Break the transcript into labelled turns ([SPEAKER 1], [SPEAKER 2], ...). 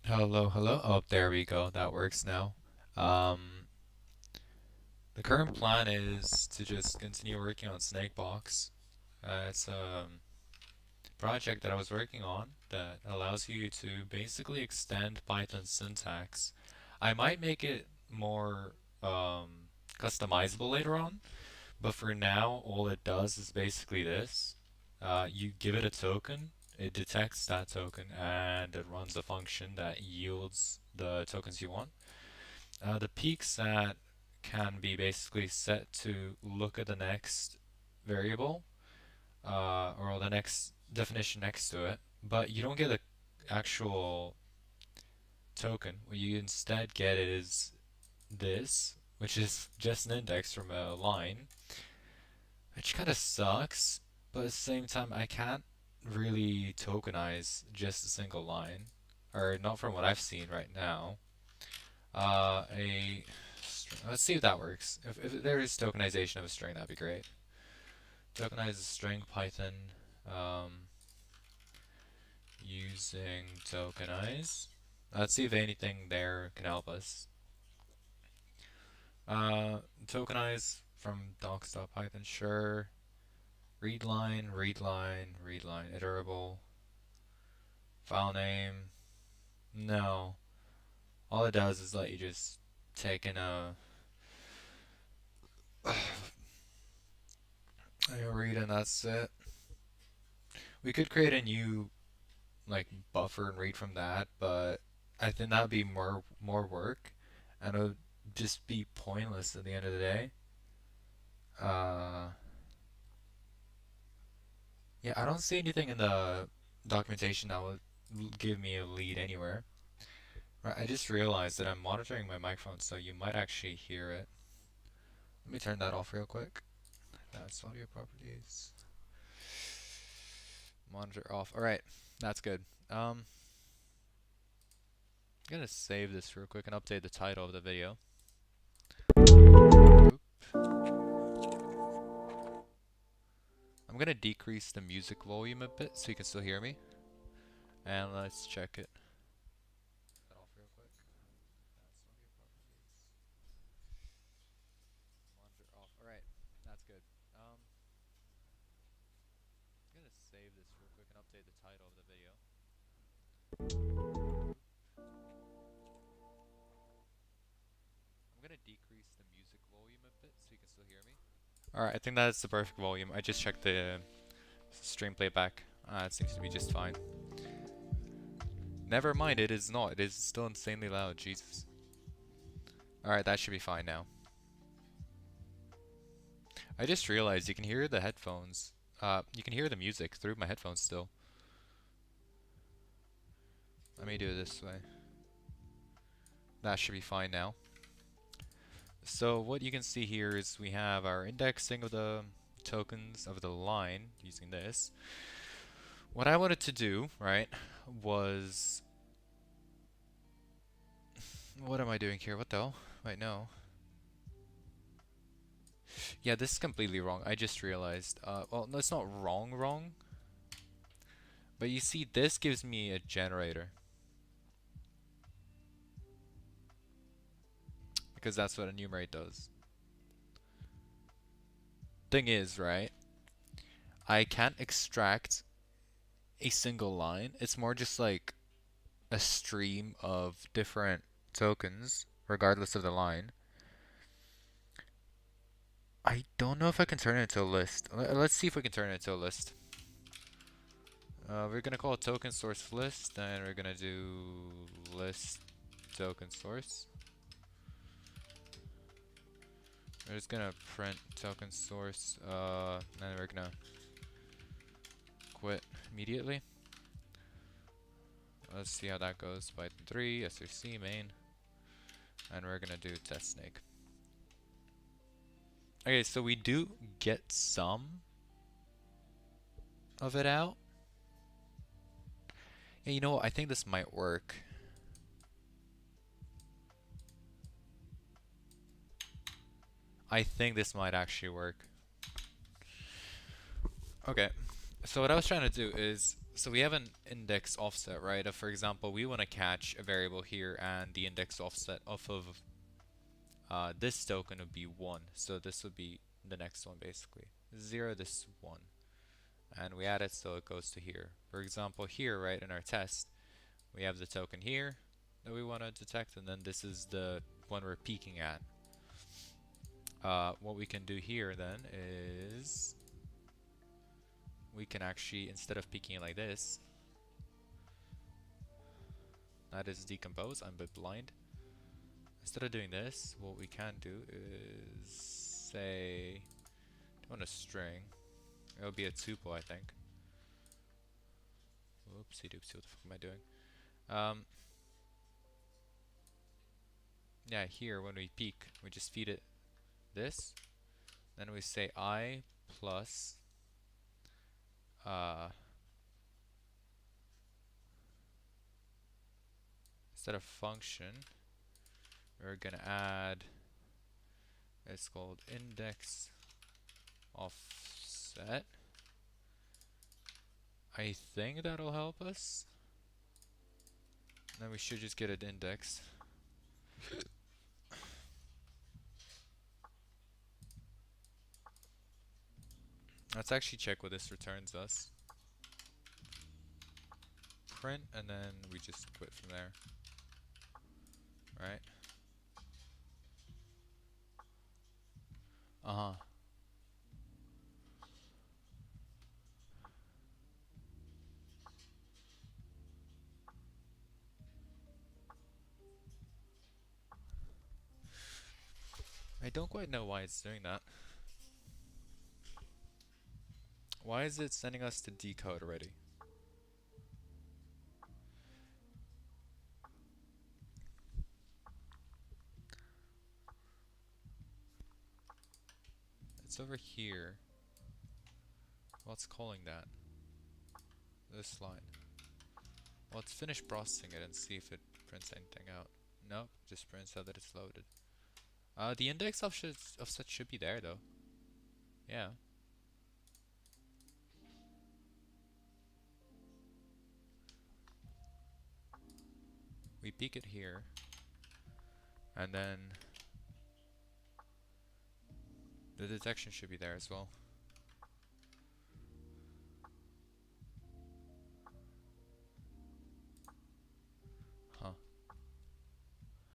[SPEAKER 1] Hello, hello. Oh, there we go. That works now. Um, the current plan is to just continue working on Snakebox. It's a project that I was working on that allows you to basically extend Python syntax. I might make it more customizable later on, but for now, all it does is basically this. You give it a token, it detects that token, and it runs a function that yields the tokens you want. The peaks that can be basically set to look at the next variable or the next definition next to it, but you don't get the actual token. What you instead get is this, which is just an index from a line, which kind of sucks, but at the same time, I can't really tokenize just a single line, or not from what I've seen right now. A Let's see if that works. If there is tokenization of a string, that'd be great. Tokenize a string Python um, using tokenize. Let's see if anything there can help us. Tokenize from docs.python, sure. Readline, readline, readline, iterable. File name, no. All it does is let you just take in a read and that's it. We could create a new like buffer and read from that, but I think that'd be more work, and it would just be pointless at the end of the day. Uh, yeah, I don't see anything in the documentation that would give me a lead anywhere. Right, I just realized that I'm monitoring my microphone, so you might actually hear it. Let me turn that off real quick. That's audio properties. Monitor off. All right, that's good. I'm gonna save this real quick and update the title of the video. Oop. I'm gonna decrease the music volume a bit so you can still hear me. And let's check it. That off real quick. That's audio properties. Monitor off. Alright, that's good. I'm gonna save this real quick and update the title of the video. Oop. I'm gonna decrease the music volume a bit so you can still hear me. Alright, I think that's the perfect volume. I just checked the stream playback. It seems to be just fine. Never mind, it is not. It is still insanely loud, Jesus. Alright, that should be fine now. I just realized you can hear the headphones. You can hear the music through my headphones still. Let me do it this way. That should be fine now. So what you can see here is we have our indexing of the tokens of the line using this. What I wanted to do, right, was... What am I doing here? What the hell? Wait, no. Yeah, this is completely wrong. I just realized. Well, no, it's not wrong. But you see, this gives me a generator. Because that's what enumerate does. Thing is, right, I can't extract a single line. It's more just like a stream of different tokens, regardless of the line. I don't know if I can turn it into a list. Let's see if we can turn it into a list. We're gonna call it token source list, and we're gonna do list token source. We're just gonna print token source, and we're gonna quit immediately. Let's see how that goes. Python 3, src main, and we're gonna do test snake. Okay, so we do get some of it out. Yeah, you know what? I think this might work. I think this might actually work. Okay, so what I was trying to do is So we have an index offset, right? If, for example, we want to catch a variable here and the index offset off of this token would be 1. So this would be the next one basically. 0, this is 1. And we add it so it goes to here. For example, here, right, in our test, we have the token here that we want to detect, and then this is the one we're peeking at. What we can do here then is we can actually, instead of peeking it like this, that is decompose. I'm a bit blind. Instead of doing this, what we can do is say, on a string, it'll be a tuple, I think. Whoopsie doopsie, what the fuck am I doing? Yeah, here when we peek, we just feed it this. Then we say I plus instead of function, we're gonna add, it's called index offset. I think that'll help us. Then we should just get an index. Let's actually check what this returns us. Print, and then we just quit from there. Right? I don't quite know why it's doing that. Why is it sending us to decode already? It's over here. What's calling that? This line. Well, let's finish processing it and see if it prints anything out. Nope, just prints out that it's loaded. The index offset should be there though. Yeah. We peek it here, and then the detection should be there as well.